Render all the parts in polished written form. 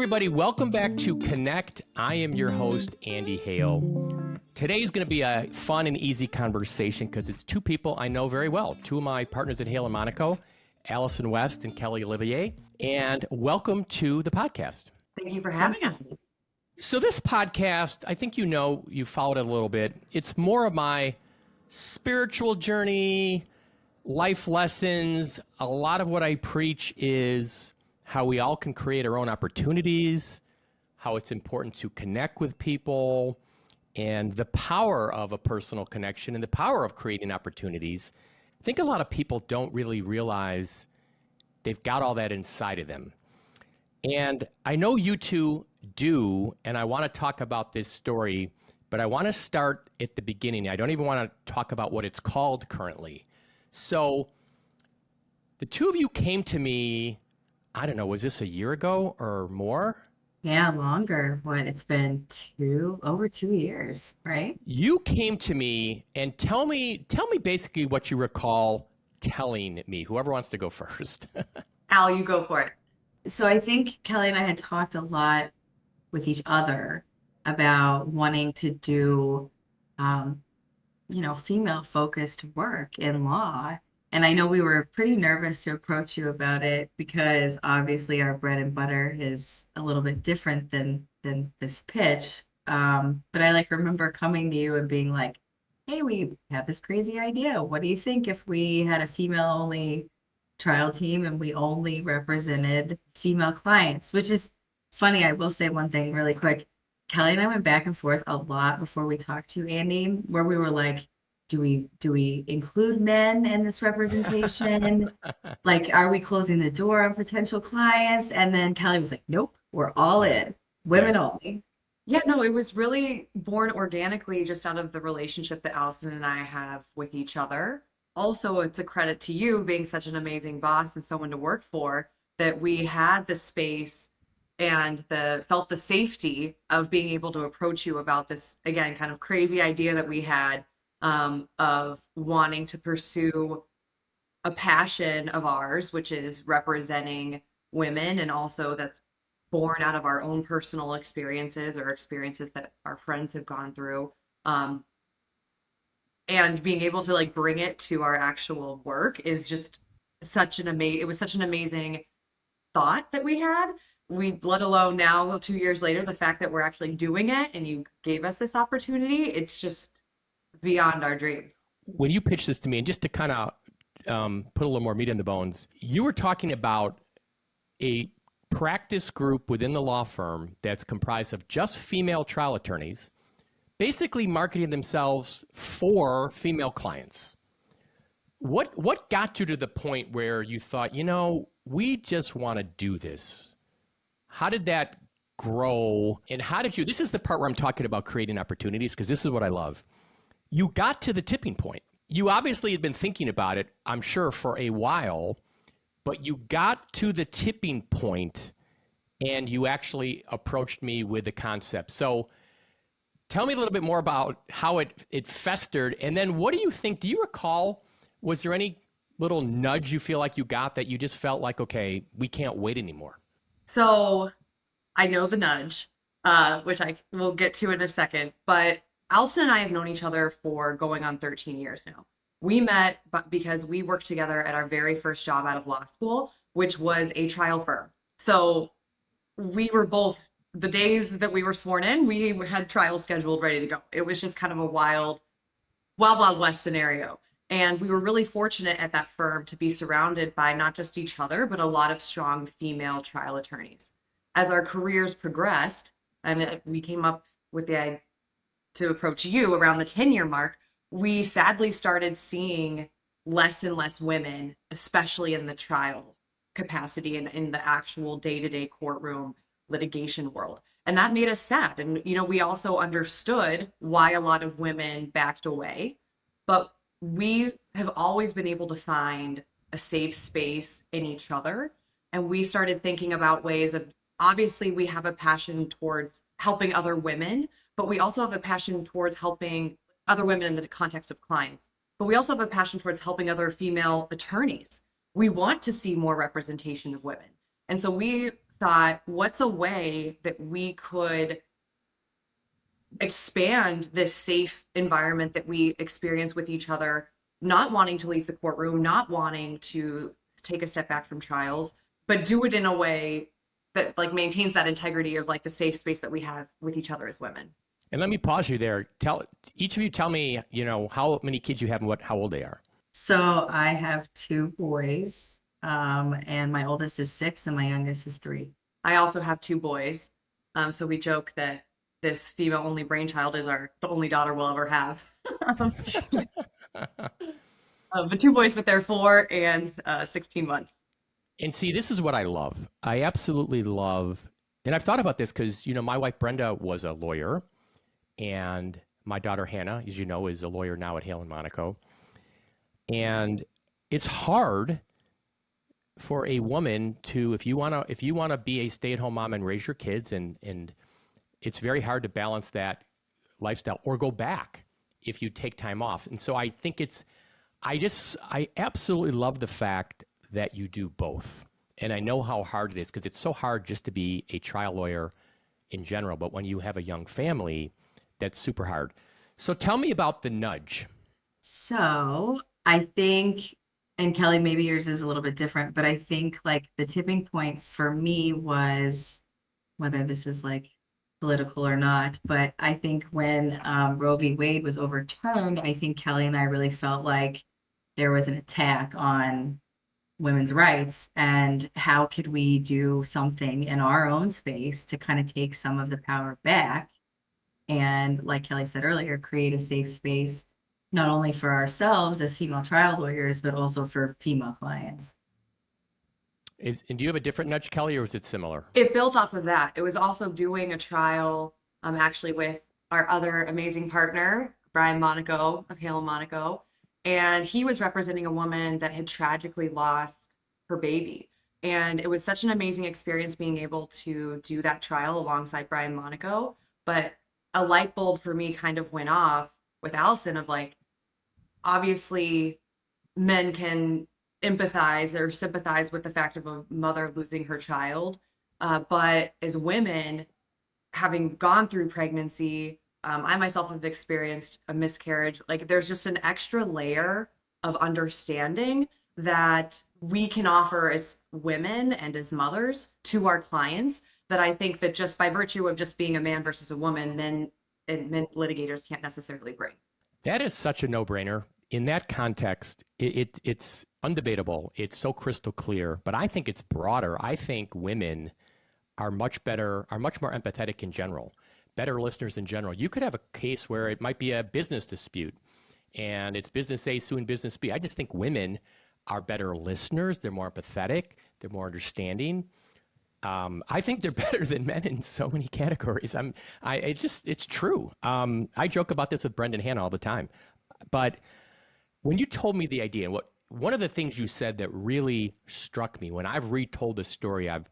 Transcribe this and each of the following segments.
everybody. Welcome back to Connect. I am your host, Andy Hale. Today's going to be a fun and easy conversation because it's two people I know very well. Two of my partners at Hale & Monaco, Allyson West and Kelly Olivier. And welcome to the podcast. Thank you for having us. So this podcast, I think you followed it a little bit. It's more of my spiritual journey, life lessons. A lot of what I preach is how we all can create our own opportunities, how it's important to connect with people, and the power of a personal connection and the power of creating opportunities. I think a lot of people don't really realize they've got all that inside of them. And I know you two do, and I want to talk about this story, but I want to start at the beginning. I don't even want to talk about what it's called currently. So the two of you came to me, I don't know, was this a year ago or more? Yeah, longer. It's been over 2 years, right? You came to me and tell me basically what you recall telling me. Whoever wants to go first. Al, you go for it. So I think Kelly and I had talked a lot with each other about wanting to do, female-focused work in law. And I know we were pretty nervous to approach you about it because obviously our bread and butter is a little bit different than this pitch. But I remember coming to you and being like, hey, we have this crazy idea. What do you think if we had a female-only trial team and we only represented female clients? Which is funny. I will say one thing really quick. Kelly and I went back and forth a lot before we talked to you, Andy, where we were like, do we include men in this representation? Are we closing the door on potential clients? And then Kelly was like, nope, we're all in. Women only. Yeah, no, it was really born organically just out of the relationship that Allyson and I have with each other. Also, it's a credit to you being such an amazing boss and someone to work for that we had the space and felt the safety of being able to approach you about this, again, kind of crazy idea that we had of wanting to pursue a passion of ours, which is representing women, and also that's born out of our own personal experiences or experiences that our friends have gone through. And being able to bring it to our actual work is just it was such an amazing thought that we had. Let alone now, 2 years later, the fact that we're actually doing it and you gave us this opportunity, it's just beyond our dreams. When you pitched this to me, and just to kind of put a little more meat in the bones, you were talking about a practice group within the law firm that's comprised of just female trial attorneys, basically marketing themselves for female clients. What got you to the point where you thought, we just want to do this? How did that grow? And this is the part where I'm talking about creating opportunities, because this is what I love. You got to the tipping point. You obviously had been thinking about it, I'm sure, for a while, but you got to the tipping point and you actually approached me with the concept. So tell me a little bit more about how it festered. And then what do you think? Do you recall, was there any little nudge you feel like you got that you just felt like, okay, we can't wait anymore? So I know the nudge, which I will get to in a second, but Allyson and I have known each other for going on 13 years now. We met because we worked together at our very first job out of law school, which was a trial firm. So we were both, the days that we were sworn in, we had trials scheduled ready to go. It was just kind of a wild west scenario. And we were really fortunate at that firm to be surrounded by not just each other, but a lot of strong female trial attorneys. As our careers progressed, and we came up with the idea to approach you around the 10-year mark, we sadly started seeing less and less women, especially in the trial capacity and in the actual day-to-day courtroom litigation world. And that made us sad. And, we also understood why a lot of women backed away, but we have always been able to find a safe space in each other. And we started thinking about ways of, obviously we have a passion towards helping other women, but we also have a passion towards helping other women in the context of clients. But we also have a passion towards helping other female attorneys. We want to see more representation of women. And so we thought, what's a way that we could expand this safe environment that we experience with each other, not wanting to leave the courtroom, not wanting to take a step back from trials, but do it in a way that like maintains that integrity of like the safe space that we have with each other as women. And let me pause you there. Each of you tell me, how many kids you have and how old they are. So I have two boys, and my oldest is 6 and my youngest is 3. I also have 2 boys. So we joke that this female only brainchild is the only daughter we'll ever have. But 2 boys, but they're 4 and 16 months. And see, this is what I love. I absolutely love, and I've thought about this because, my wife Brenda was a lawyer, and my daughter Hannah, as you know, is a lawyer now at Hale and Monaco. And it's hard for a woman to, if you want to be a stay-at-home mom and raise your kids, and it's very hard to balance that lifestyle or go back if you take time off. And so I think I absolutely love the fact that you do both. And I know how hard it is because it's so hard just to be a trial lawyer in general. But when you have a young family, that's super hard. So tell me about the nudge. So I think, and Kelly, maybe yours is a little bit different, but I think like the tipping point for me was, whether this is like political or not, but I think when Roe v. Wade was overturned, I think Kelly and I really felt like there was an attack on women's rights, and how could we do something in our own space to kind of take some of the power back, and like Kelly said earlier, create a safe space not only for ourselves as female trial lawyers, but also for female clients. And do you have a different nudge, Kelly, or is it similar? It built off of that. It was also doing a trial, actually with our other amazing partner, Brian Monaco of Hale and Monaco. And he was representing a woman that had tragically lost her baby. And it was such an amazing experience being able to do that trial alongside Brian Monaco. But a light bulb for me kind of went off with Allyson of like, obviously men can empathize or sympathize with the fact of a mother losing her child. But as women, having gone through pregnancy, I myself have experienced a miscarriage. Like there's just an extra layer of understanding that we can offer as women and as mothers to our clients, that I think that just by virtue of just being a man versus a woman, men litigators can't necessarily bring. That is such a no-brainer. In that context, it's undebatable. It's so crystal clear, but I think it's broader. I think women are much more empathetic in general, better listeners in general. You could have a case where it might be a business dispute and it's business A suing business B. I just think women are better listeners. They're more empathetic. They're more understanding. I think they're better than men in so many categories. It's true. I joke about this with Brendan Hannah all the time. But when you told me the idea, and one of the things you said that really struck me when I've retold this story, I've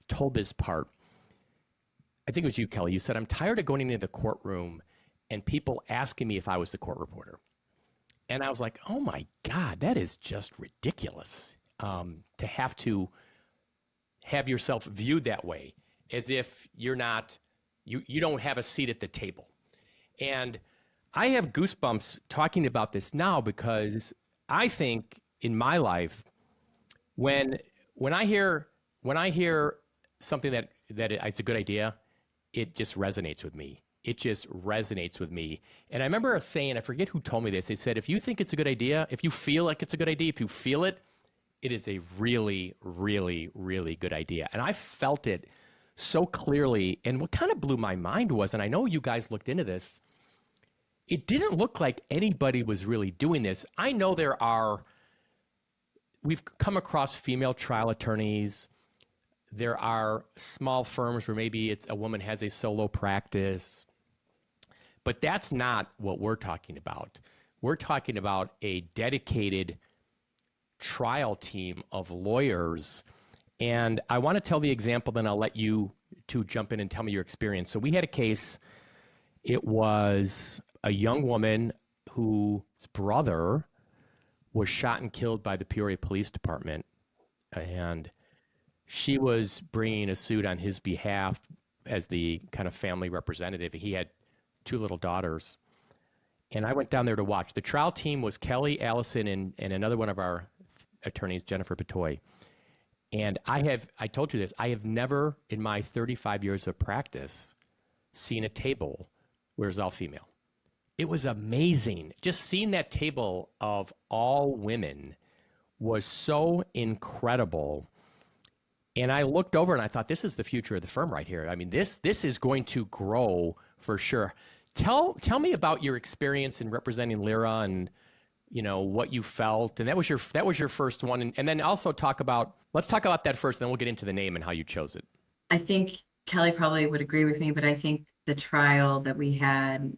told this part, I think it was you, Kelly. You said, I'm tired of going into the courtroom and people asking me if I was the court reporter. And I was like, oh my God, that is just ridiculous, to have yourself viewed that way, as if you don't have a seat at the table. And I have goosebumps talking about this now because I think in my life, when I hear something that it's a good idea, it just resonates with me. It just resonates with me. And I remember saying, I forget who told me this. They said, if you think it's a good idea, if you feel like it's a good idea, if you feel it, it is a really, really, really good idea. And I felt it so clearly. And what kind of blew my mind was, and I know you guys looked into this, it didn't look like anybody was really doing this. I know we've come across female trial attorneys. There are small firms where maybe a woman has a solo practice, but that's not what we're talking about. We're talking about a dedicated trial team of lawyers. And I want to tell the example, then I'll let you two jump in and tell me your experience. So we had a case. It was a young woman whose brother was shot and killed by the Peoria Police Department. And she was bringing a suit on his behalf as the kind of family representative. He had two little daughters. And I went down there to watch. The trial team was Kelly, Allyson, and another one of our attorneys, Jennifer Patoy. And I told you this, I have never in my 35 years of practice seen a table where it's all female. It was amazing. Just seeing that table of all women was so incredible. And I looked over and I thought, this is the future of the firm right here. I mean, this is going to grow for sure. Tell me about your experience in representing Lyra and what you felt. And that was your first one. And then also let's talk about that first, then we'll get into the name and how you chose it. I think Kelly probably would agree with me, but I think the trial that we had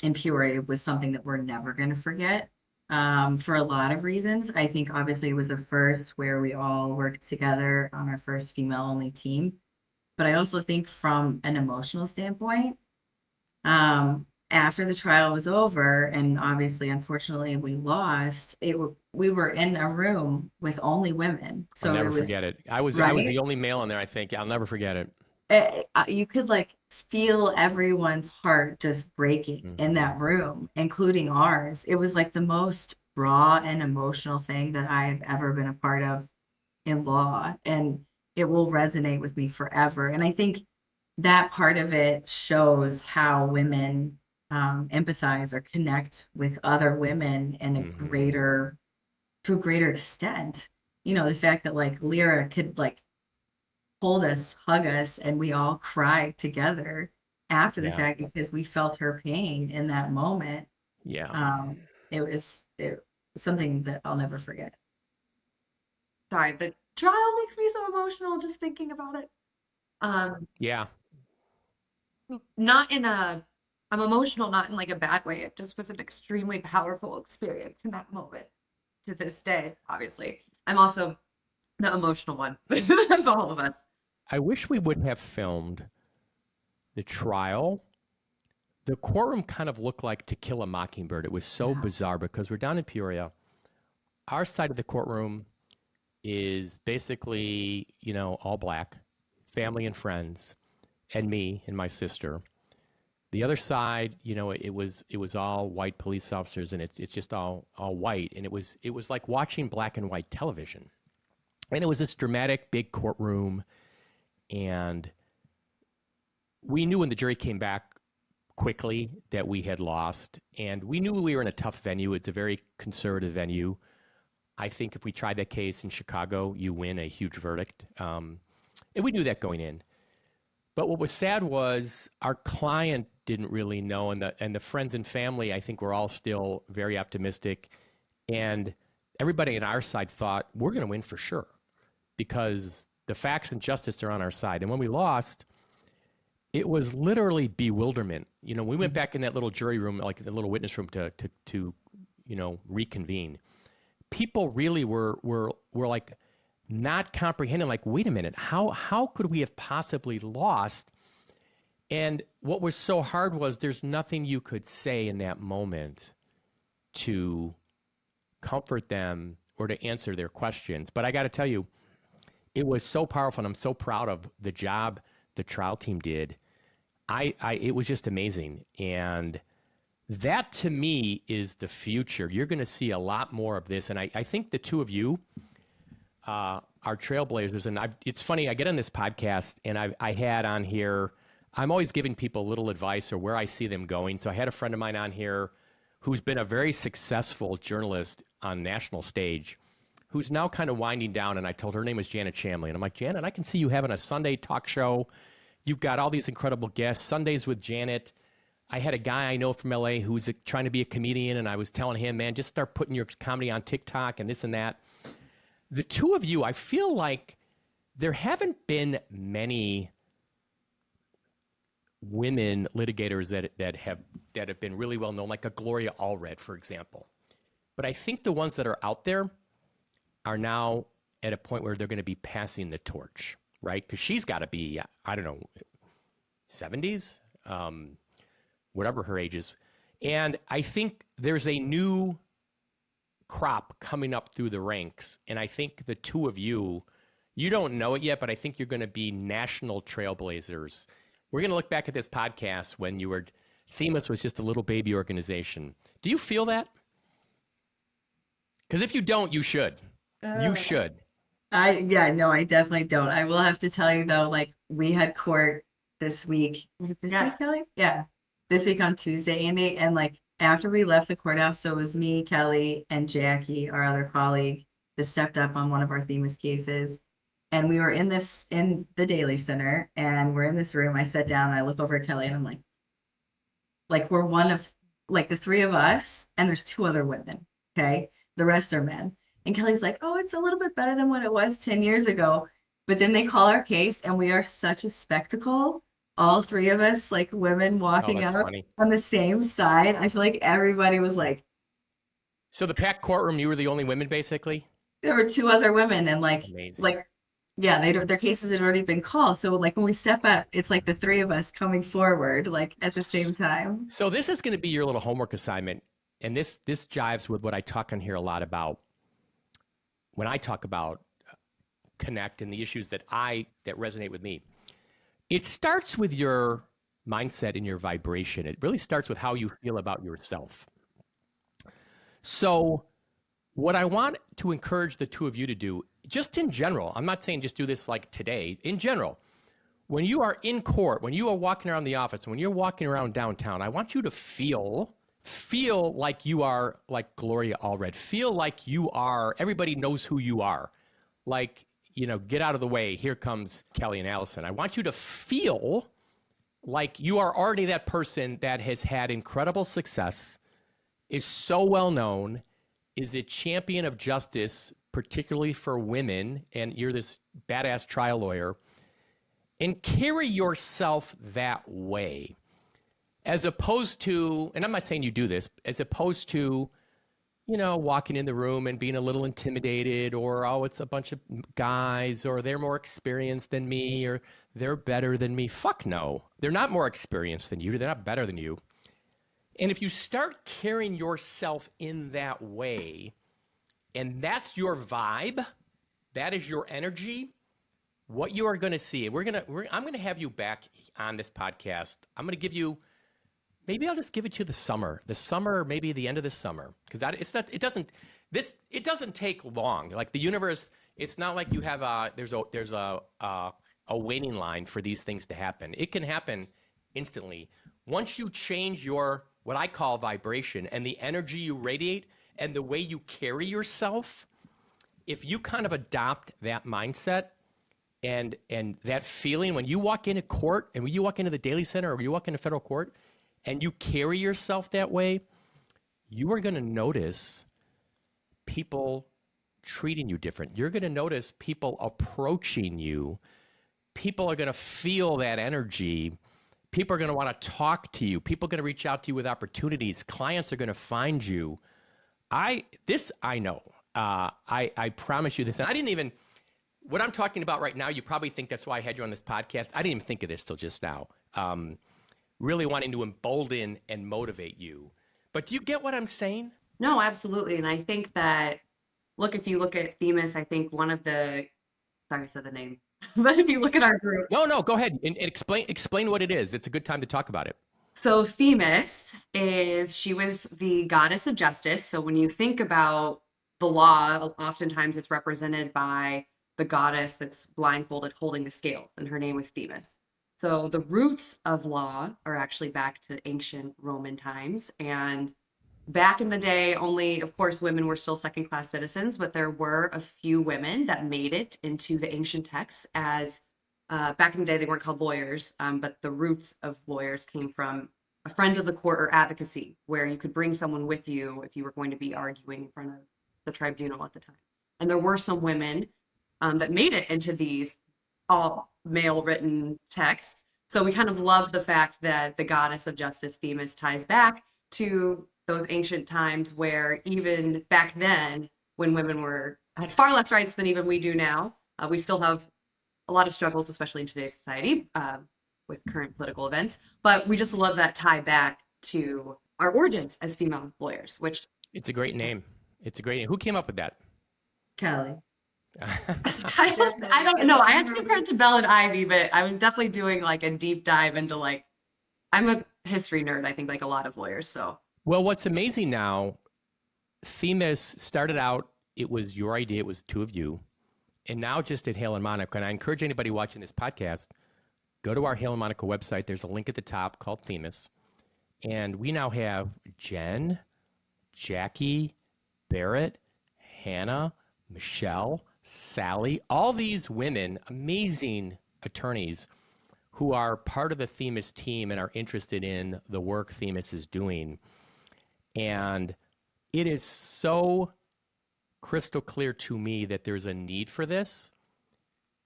in Peoria was something that we're never going to forget for a lot of reasons. I think obviously it was a first where we all worked together on our first female-only team. But I also think from an emotional standpoint, after the trial was over, and obviously, unfortunately, we lost, we were in a room with only women. So I'll never it was, forget it. I was right? the only male in there, I think. I'll never forget it. You could like feel everyone's heart just breaking in that room, including ours. It was like the most raw and emotional thing that I've ever been a part of in law, and it will resonate with me forever. And I think that part of it shows how women empathize or connect with other women in a to a greater extent. The fact that like Lyra could like hold us, hug us, and we all cried together after the fact because we felt her pain in that moment. Yeah. It was something that I'll never forget. Sorry, the trial makes me so emotional just thinking about it. Yeah. I'm emotional, not in like a bad way. It just was an extremely powerful experience in that moment. To this day, obviously. I'm also the emotional one of all of us. I wish we would have filmed the trial. The courtroom kind of looked like To Kill a Mockingbird. It was so bizarre because we're down in Peoria. Our side of the courtroom is basically, all black, family and friends, and me and my sister. The other side, it was all white police officers, and it's just all white, and it was like watching black and white television. And it was this dramatic big courtroom, and we knew when the jury came back quickly that we had lost, and we knew we were in a tough venue. It's a very conservative venue. I think if we tried that case in Chicago, you win a huge verdict. And we knew that going in. But what was sad was our client didn't really know, and the friends and family, I think, were all still very optimistic. And everybody on our side thought, we're going to win for sure because the facts and justice are on our side. And when we lost, it was literally bewilderment. We went back in that little jury room, like the little witness room to reconvene. People really were like not comprehending, like, wait a minute, how could we have possibly lost? And what was so hard was there's nothing you could say in that moment to comfort them or to answer their questions. But I got to tell you, it was so powerful, and I'm so proud of the job the trial team did. It was just amazing. And that, to me, is the future. You're going to see a lot more of this. And I think the two of you are trailblazers. And it's funny, I get on this podcast, and I had on here, I'm always giving people a little advice or where I see them going. So I had a friend of mine on here who's been a very successful journalist on national stage, who's now kind of winding down. And I told her name was Janet Shamley. And I'm like, Janet, I can see you having a Sunday talk show. You've got all these incredible guests, Sundays with Janet. I had a guy I know from LA who's trying to be a comedian, and I was telling him, man, just start putting your comedy on TikTok and this and that. The two of you, I feel like there haven't been many women litigators that have been really well known, like a Gloria Allred, for example. But I think the ones that are out there are now at a point where they're going to be passing the torch, right? Because she's got to be, I don't know, 70s, whatever her age is. And I think there's a new crop coming up through the ranks. And I think the two of you You don't know it yet, but I think you're going to be national trailblazers. We're going to look back at this podcast when THEMIS was just a little baby organization. Do you feel that? Because if you don't, you should. You should. No, I definitely don't. I will have to tell you though, like we had court this week. Was it this Yes. week, Kelly? Yeah. This week on Tuesday, Andy. And like after we left the courthouse, so it was me, Kelly, and Jackie, our other colleague, that stepped up on one of our THEMIS cases. And we were in the Daily Center, and we're in this room. I sat down and I look over at Kelly and I'm like we're one of like the three of us, and there's two other women. Okay. The rest are men. And Kelly's like, oh, it's a little bit better than what it was 10 years ago. But then they call our case, and we are such a spectacle. All three of us, like women walking that's out funny. on the same side. I feel like everybody was like, So the packed courtroom, you were the only women, basically? there were two other women, and Amazing. yeah, their cases had already been called. So like when we step up, it's like the three of us coming forward, like at the same time. So this is going to be your little homework assignment. And this jives with what I talk on here a lot about when I talk about connect and the issues that resonate with me. It starts with your mindset and your vibration. It really starts with how you feel about yourself. So what I want to encourage the two of you to do, just in general, I'm not saying just do this like today, in general, when you are in court, when you are walking around the office, when you're walking around downtown, I want you to feel like you are like Gloria Allred. Feel like you are, everybody knows who you are. Like, get out of the way. Here comes Kelly and Allyson. I want you to feel like you are already that person that has had incredible success, is so well known, is a champion of justice, particularly for women, and you're this badass trial lawyer, and carry yourself that way. As opposed to, and I'm not saying you do this, as opposed to, walking in the room and being a little intimidated, or, oh, it's a bunch of guys, or they're more experienced than me, or they're better than me. Fuck no. They're not more experienced than you. They're not better than you. And if you start carrying yourself in that way, and that's your vibe, that is your energy, what you are going to see, I'm going to have you back on this podcast. I'm going to give you, maybe I'll just give it to you the summer, maybe the end of the summer, because it doesn't take long. Like the universe, it's not like you have there's a waiting line for these things to happen. It can happen instantly. Once you change your, what I call vibration, and the energy you radiate and the way you carry yourself, if you kind of adopt that mindset and that feeling when you walk into court, and when you walk into the Daily Center, or you walk into federal court, and you carry yourself that way, you are going to notice people treating you different. You're going to notice people approaching you. People are going to feel that energy. People are going to want to talk to you. People are going to reach out to you with opportunities. Clients are going to find you. I know. I promise you this. And I didn't even, what I'm talking about right now, you probably think that's why I had you on this podcast. I didn't even think of this till just now. Really wanting to embolden and motivate you. But do you get what I'm saying? No, absolutely. And I think that, if you look at THEMIS, I think one of the, sorry, I said the name, but if you look at our group. No, go ahead and explain what it is. It's a good time to talk about it. So THEMIS she was the goddess of justice. So when you think about the law, oftentimes it's represented by the goddess that's blindfolded holding the scales, and her name was THEMIS. So the roots of law are actually back to ancient Roman times. And back in the day, only, of course, women were still second-class citizens, but there were a few women that made it into the ancient texts as, back in the day, they weren't called lawyers, but the roots of lawyers came from a friend of the court or advocacy, where you could bring someone with you if you were going to be arguing in front of the tribunal at the time. And there were some women that made it into these all male written texts. So we kind of love the fact that the goddess of justice, THEMIS, ties back to those ancient times where even back then, when women had far less rights than even we do now, we still have a lot of struggles, especially in today's society, with current political events. But we just love that tie back to our origins as female lawyers, which... It's a great name. Who came up with that? Kelly. I don't know. I have to give credit to Belle and Ivy, but I was definitely doing like a deep dive into like I'm a history nerd, I think like a lot of lawyers. So Well, what's amazing now, THEMIS started out, it was your idea, it was two of you. And now just at Hale and Monica, and I encourage anybody watching this podcast, go to our Hale and Monica website. There's a link at the top called THEMIS. And we now have Jen, Jackie, Barrett, Hannah, Michelle, Sally, all these women, amazing attorneys who are part of the THEMIS team and are interested in the work THEMIS is doing. And it is so crystal clear to me that there's a need for this.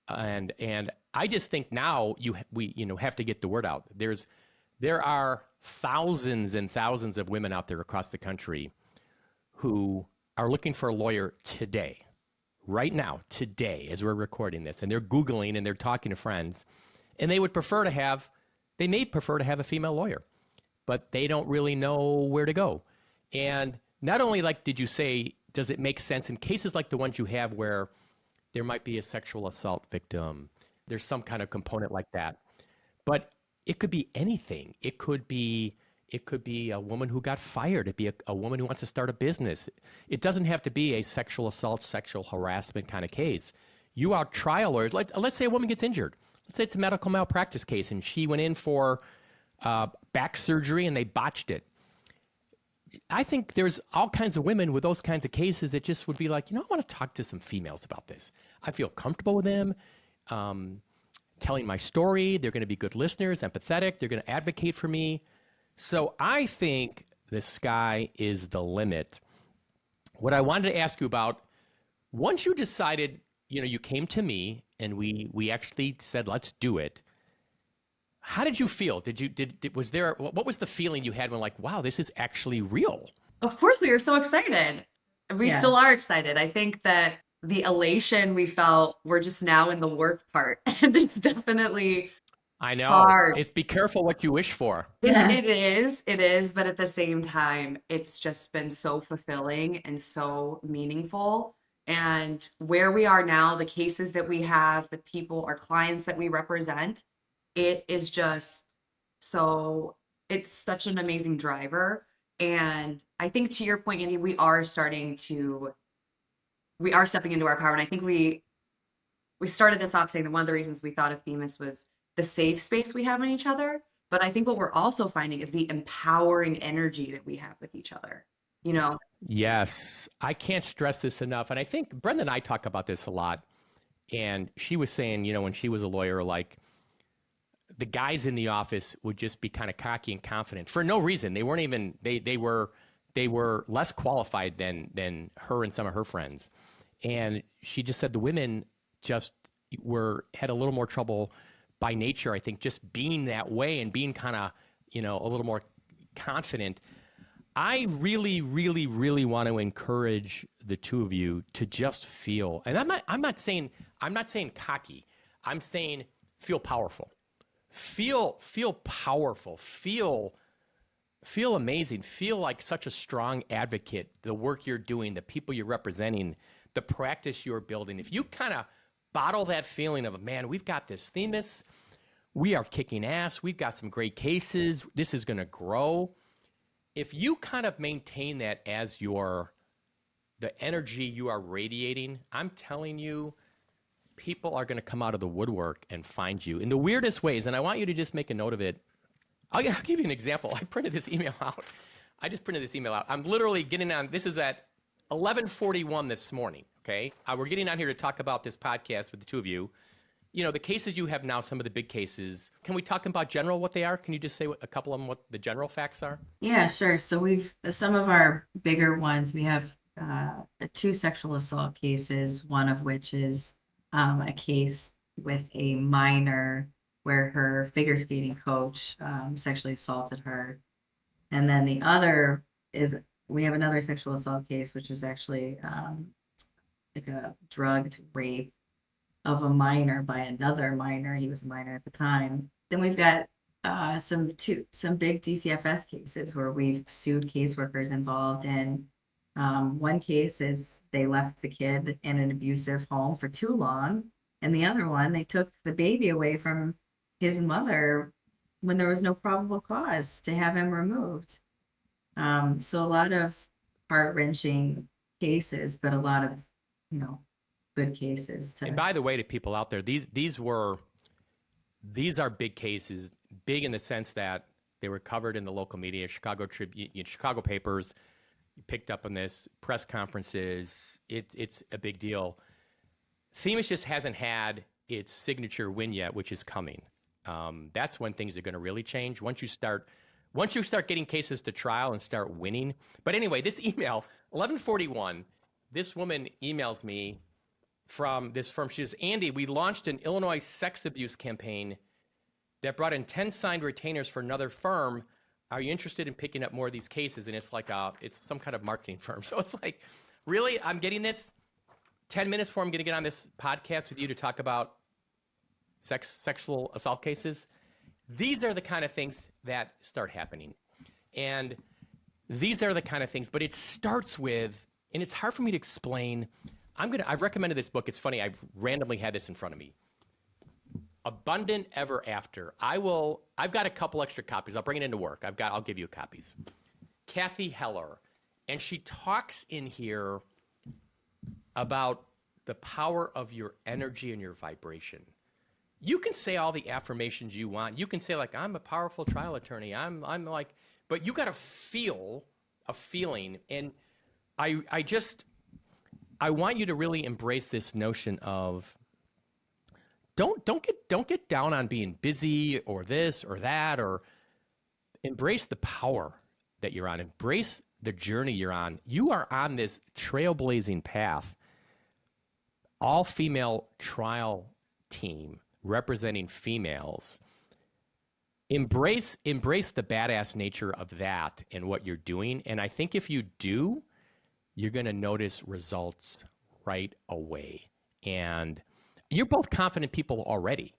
And I just think now we have to get the word out. There are thousands and thousands of women out there across the country who are looking for a lawyer today, right now, today, as we're recording this, and they're Googling and they're talking to friends, and they may prefer to have a female lawyer, but they don't really know where to go. And not only, like, did you say, does it make sense in cases like the ones you have where there might be a sexual assault victim, there's some kind of component like that, but it could be anything. It could be a woman who got fired. It'd be a woman who wants to start a business. It doesn't have to be a sexual assault, sexual harassment kind of case. You are trial lawyers. Let's say a woman gets injured. Let's say it's a medical malpractice case and she went in for back surgery and they botched it. I think there's all kinds of women with those kinds of cases that just would be like, I want to talk to some females about this. I feel comfortable with them. Telling my story. They're going to be good listeners, empathetic. They're going to advocate for me. So I think the sky is the limit. What I wanted to ask you about, once you decided, you came to me and we actually said, let's do it. How did you feel? What was the feeling you had when like, wow, this is actually real? of course we were so excited. We Yeah. still are excited. I think that the elation we felt, we're just now in the work part. And it's definitely I know. hard. It's be careful what you wish for. Yeah. It is, but at the same time, it's just been so fulfilling and so meaningful. And where we are now, the cases that we have, the people, our clients that we represent, it is just it's such an amazing driver. And I think to your point, Andy, we are stepping into our power. And I think we started this off saying that one of the reasons we thought of THEMIS was the safe space we have in each other. But I think what we're also finding is the empowering energy that we have with each other. Yes, I can't stress this enough. And I think Brenda and I talk about this a lot. And she was saying, when she was a lawyer, like the guys in the office would just be kind of cocky and confident for no reason. They weren't even, they were less qualified than her and some of her friends. And she just said the women just had a little more trouble by nature, I think, just being that way and being kind of, a little more confident. I really, really, really want to encourage the two of you to just feel, and I'm not saying cocky. I'm saying feel powerful. Feel powerful. Feel amazing. Feel like such a strong advocate. The work you're doing, the people you're representing, the practice you're building. If you kind of bottle that feeling of, man, we've got this THEMIS, we are kicking ass, we've got some great cases, this is going to grow. If you kind of maintain that as the energy you are radiating, I'm telling you, people are going to come out of the woodwork and find you in the weirdest ways. And I want you to just make a note of it. I'll give you an example. I printed this email out. I'm literally getting on. This is at 11:41 this morning. Okay. We're getting on here to talk about this podcast with the two of you. The cases you have now, some of the big cases. Can we talk about general what they are? Can you just say a couple of them, what the general facts are? Yeah, sure. So some of our bigger ones, we have 2 sexual assault cases, one of which is a case with a minor where her figure skating coach sexually assaulted her. And then the other is we have another sexual assault case, which was actually like a drugged rape of a minor by another minor. He was a minor at the time. Then we've got some big DCFS cases where we've sued caseworkers involved in One case is they left the kid in an abusive home for too long, and the other one, they took the baby away from his mother when there was no probable cause to have him removed. So a lot of heart-wrenching cases, but a lot of, you know, good cases And to. by the way, to people out there, these are big cases, big in the sense that they were covered in the local media, Chicago Tribune, Chicago papers. You picked up on this, press conferences. It's a big deal. THEMIS just hasn't had its signature win yet, which is coming. That's when things are going to really change. Once you start getting cases to trial and start winning. But anyway, this email, 11:41, this woman emails me from this firm. She says, Andy, we launched an Illinois sex abuse campaign that brought in 10 signed retainers for another firm. Are you interested in picking up more of these cases? And it's like it's some kind of marketing firm. So it's like, really? I'm getting this 10 minutes before I'm going to get on this podcast with you to talk about sexual assault cases? These are the kind of things that start happening. And these are the kind of things, but it starts with, and it's hard for me to explain. I've recommended this book. It's funny. I've randomly had this in front of me. Abundant Ever After. I've got a couple extra copies. I'll bring it into work. I'll give you copies. Kathy Heller. And she talks in here about the power of your energy and your vibration. You can say all the affirmations you want. You can say, like, I'm a powerful trial attorney. I'm like, but you got to feel a feeling. And I want you to really embrace this notion of don't get down on being busy or this or that, or embrace the power that you're on. Embrace the journey you're on. You are on this trailblazing path. All female trial team representing females. Embrace the badass nature of that and what you're doing. And I think if you do, you're going to notice results right away. And you're both confident people already,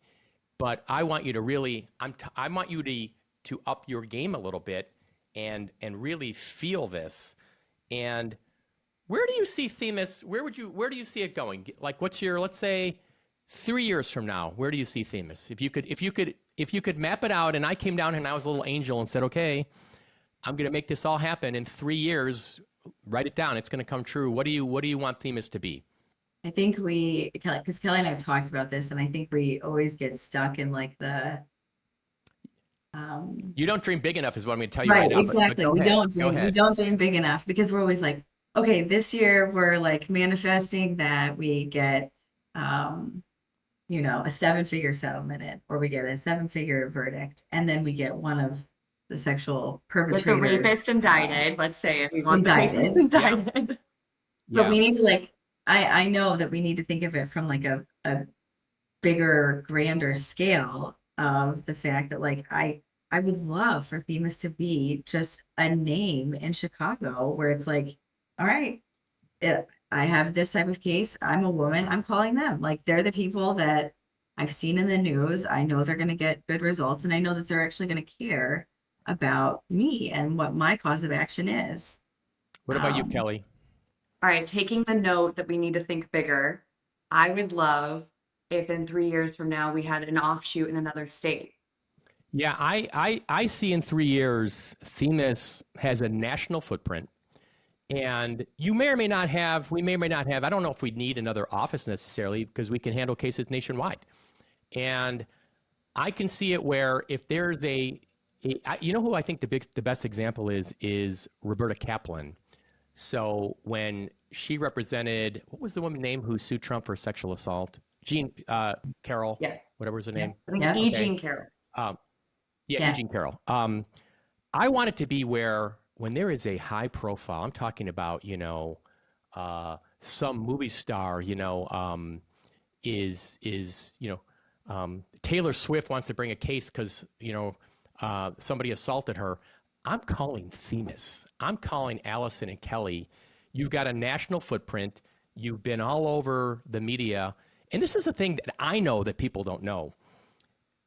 but I want you to really, I want you to up your game a little bit and really feel this. And where do you see THEMIS? Where do you see it going? Like, what's your, let's say, 3 years from now, where do you see THEMIS? If you could map it out, and I came down and I was a little angel and said, okay, I'm going to make this all happen in 3 years. Write it down. It's going to come true. What do you want THEMIS to be? I think because Kelly and I have talked about this, and I think we always get stuck in like the. You don't dream big enough is what I'm going to tell you Right, right now. exactly. But We go ahead. don't Go dream, we ahead. don't dream big enough because we're always like, okay, this year we're like manifesting that we get, you know, a 7-figure settlement in, or we get a 7-figure verdict, and then we get one of the sexual With the rapist perpetrators indicted, let's say, if we want the indicted. rapist indicted. But Yeah. we need to like, I know that we need to think of it from like a bigger, grander scale of the fact that like I would love for THEMIS to be just a name in Chicago where it's like, all right, I have this type of case. I'm a woman. I'm calling them. Like they're the people that I've seen in the news. I know they're going to get good results, and I know that they're actually going to care about me and what my cause of action is. What about you, Um, Kelly? All right, taking the note that we need to think bigger, I would love if in 3 years from now we had an offshoot in another state. Yeah, I see in 3 years, THEMIS has a national footprint. And you may or may not have, we may or may not have, I don't know if we need another office necessarily because we can handle cases nationwide. And I can see it where if there's you know who I think the best example is Roberta Kaplan. So when she represented, what was the woman's name who sued Trump for sexual assault? Carol, Yes. whatever was her Yeah. name. I think Yeah. E. Okay. Jean Carroll. Yeah, Yeah. Eugene Carroll. I want it to be where when there is a high profile, I'm talking about, you know, some movie star, you know, Taylor Swift wants to bring a case because, you know, somebody assaulted her. I'm calling THEMIS. I'm calling Allyson and Kelly. You've got a national footprint. You've been all over the media. And this is the thing that I know that people don't know.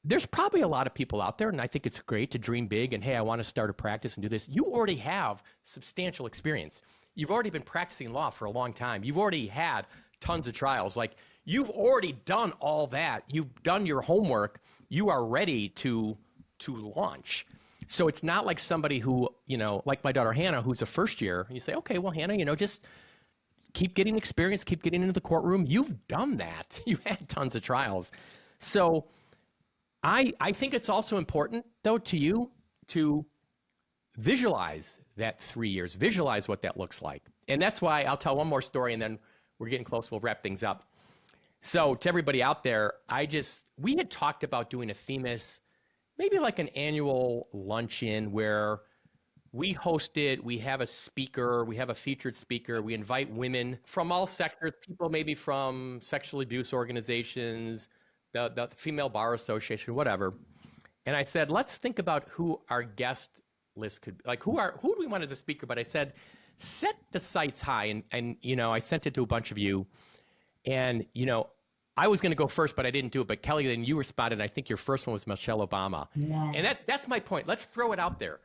There's probably a lot of people out there, and I think it's great to dream big and, hey, I want to start a practice and do this. You already have substantial experience. you've already been practicing law for a long time. You've already had tons of trials. Like, you've already done all that. You've done your homework. You are ready to launch. So it's not like somebody who, like my daughter Hannah, who's a first year, and you say, okay, well, Hannah, just keep getting experience, keep getting into the courtroom. You've done that. You've had tons of trials. So I think it's also important, though, to you to visualize that 3 years, visualize what that looks like. And that's why I'll tell one more story, and then we're getting close. We'll wrap things up. So to everybody out there, we had talked about doing a THEMIS, maybe like an annual luncheon where we host it, we have a speaker, we have a featured speaker, we invite women from all sectors, people maybe from sexual abuse organizations, the Female Bar Association, whatever. And I said, let's think about who our guest list could be. Like, who do we want as a speaker? But I said, set the sights high. And I sent it to a bunch of you. And, I was going to go first, but I didn't do it. But Kelly, then you responded. And I think your first one was Michelle Obama. Yeah. And that's my point. Let's throw it out there.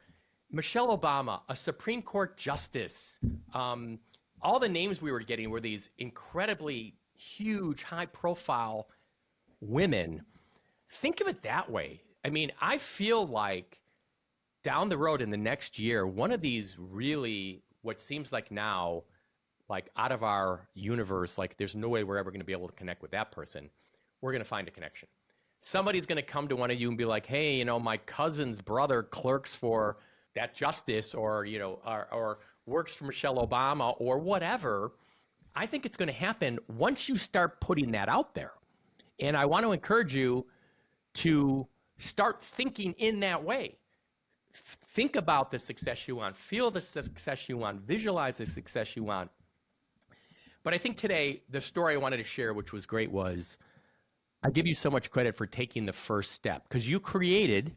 Michelle Obama, a Supreme Court justice. All the names we were getting were these incredibly huge, high-profile women. Think of it that way. I mean, I feel like down the road in the next year, one of these really, what seems like now, like out of our universe, like there's no way we're ever going to be able to connect with that person. We're going to find a connection. Somebody's going to come to one of you and be like, hey, my cousin's brother clerks for that justice, or works for Michelle Obama, or whatever. I think it's going to happen once you start putting that out there. And I want to encourage you to start thinking in that way. Think about the success you want, feel the success you want, visualize the success you want. But I think today, the story I wanted to share, which was great, was I give you so much credit for taking the first step, because you have created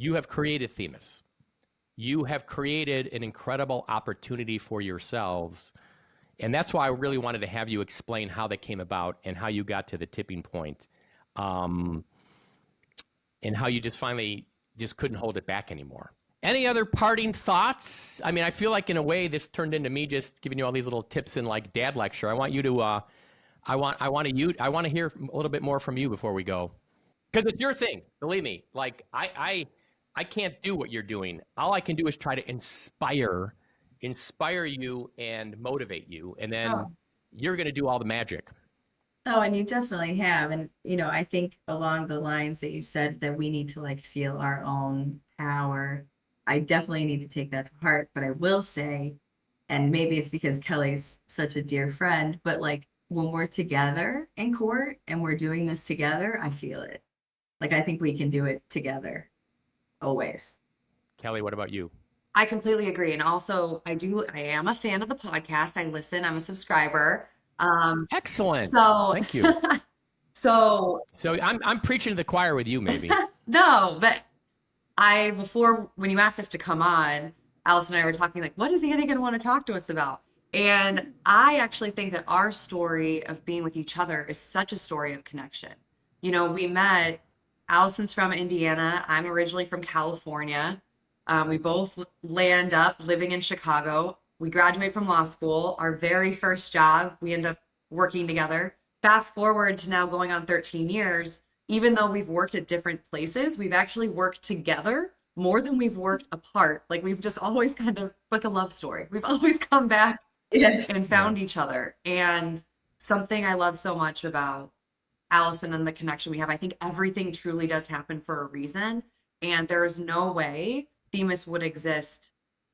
THEMIS. You have created an incredible opportunity for yourselves. And that's why I really wanted to have you explain how that came about and how you got to the tipping point, and how you just finally just couldn't hold it back anymore. Any other parting thoughts? I mean, I feel like in a way this turned into me just giving you all these little tips in like dad lecture. I want you to, I want to hear a little bit more from you before we go, because it's your thing. Believe me, like I can't do what you're doing. All I can do is try to inspire you and motivate you, and then you're going to do all the magic. Oh, and you definitely have. And, I think along the lines that you said that we need to like feel our own power. I definitely need to take that to heart. But I will say, and maybe it's because Kelly's such a dear friend, but like when we're together in court and we're doing this together, I feel it. Like, I think we can do it together always. Kelly, what about you? I completely agree. And also, I am a fan of the podcast. I listen, I'm a subscriber. Excellent. So thank you. So I'm preaching to the choir with you, maybe. No, but before, when you asked us to come on, Allyson and I were talking like, what is Annie going to want to talk to us about? And I actually think that our story of being with each other is such a story of connection. We met, Allyson's from Indiana. I'm originally from California. We both land up living in Chicago. We graduate from law school. Our very first job, we end up working together. Fast forward to now going on 13 years, even though we've worked at different places, we've actually worked together more than we've worked apart. Like, we've just always kind of like a love story. We've always come back and found each other. And something I love so much about Allyson and the connection we have, I think everything truly does happen for a reason. And there is no way THEMIS would exist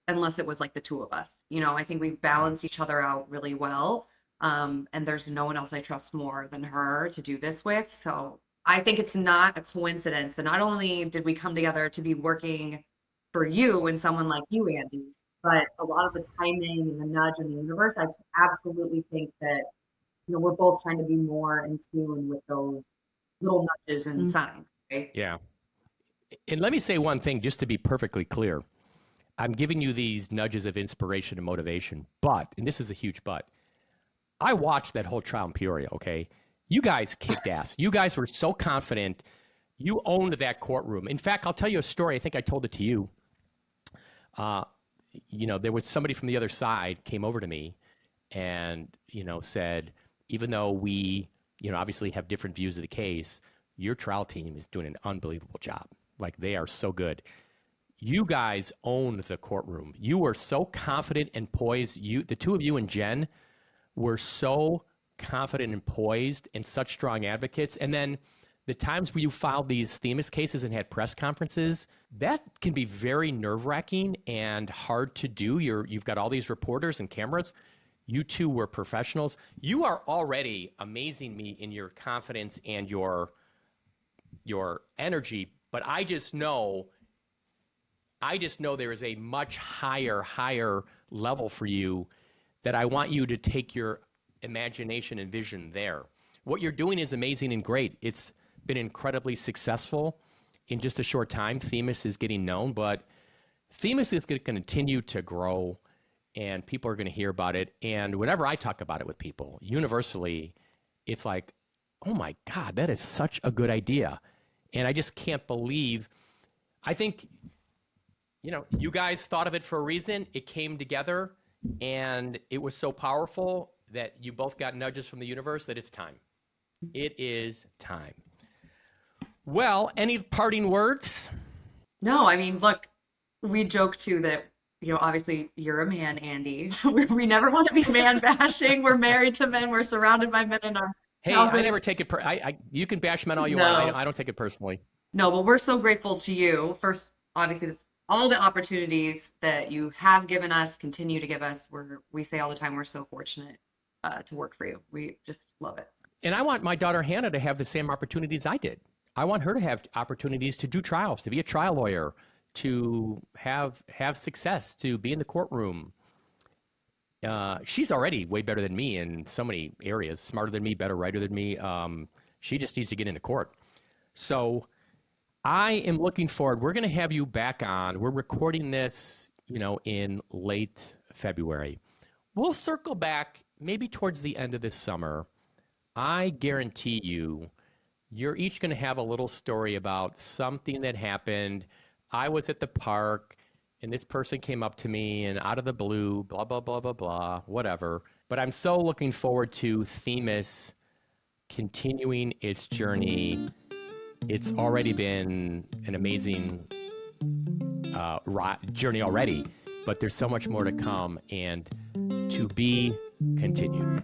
unless it was like the two of us. I think we balance each other out really well. And there's no one else I trust more than her to do this with. So I think it's not a coincidence that not only did we come together to be working for you and someone like you, Andy, but a lot of the timing and the nudge in the universe, I absolutely think that, we're both trying to be more in tune with those little nudges and signs, right? Yeah. And let me say one thing, just to be perfectly clear. I'm giving you these nudges of inspiration and motivation, but, and this is a huge but, I watched that whole trial in Peoria, okay? You guys kicked ass. You guys were so confident. You owned that courtroom. In fact, I'll tell you a story. I think I told it to you. there was somebody from the other side came over to me and, said, even though we, obviously have different views of the case, your trial team is doing an unbelievable job. Like, they are so good. You guys owned the courtroom. You were so confident and poised. The two of you and Jen were so confident and poised and such strong advocates. And then the times where you filed these THEMIS cases and had press conferences, that can be very nerve-wracking and hard to do. You've got all these reporters and cameras. You two were professionals. You are already amazing me in your confidence and your energy, but I just know there is a much higher level for you that I want you to take your imagination and vision there. What you're doing is amazing and great. It's been incredibly successful in just a short time. THEMIS is getting known, but THEMIS is going to continue to grow, and people are going to hear about it. And whenever I talk about it with people, universally, it's like, oh my God, that is such a good idea. And I just can't believe, I think, you guys thought of it for a reason. It came together, and it was so powerful that you both got nudges from the universe that it's time. It is time. Well, any parting words? No, I mean, look, we joke too that, obviously you're a man, Andy. We never want to be man bashing. We're married to men. We're surrounded by men in our Hey, houses. I never take it. You can bash men all you No. want. I don't take it personally. No, but we're so grateful to you. First, obviously, all the opportunities that you have given us, continue to give us. We say all the time, we're so fortunate to work for you. We just love it. And I want my daughter Hannah to have the same opportunities I did. I want her to have opportunities to do trials, to be a trial lawyer, to have success, to be in the courtroom. She's already way better than me in so many areas, smarter than me, better writer than me. She just needs to get into court. So I am looking forward. We're going to have you back on. We're recording this, in late February. We'll circle back maybe towards the end of this summer. I guarantee you're each going to have a little story about something that happened. I was at the park, and this person came up to me, and out of the blue, blah, blah, blah, blah, blah, whatever. But I'm so looking forward to THEMIS continuing its journey. It's already been an amazing journey already, but there's so much more to come and to be continued.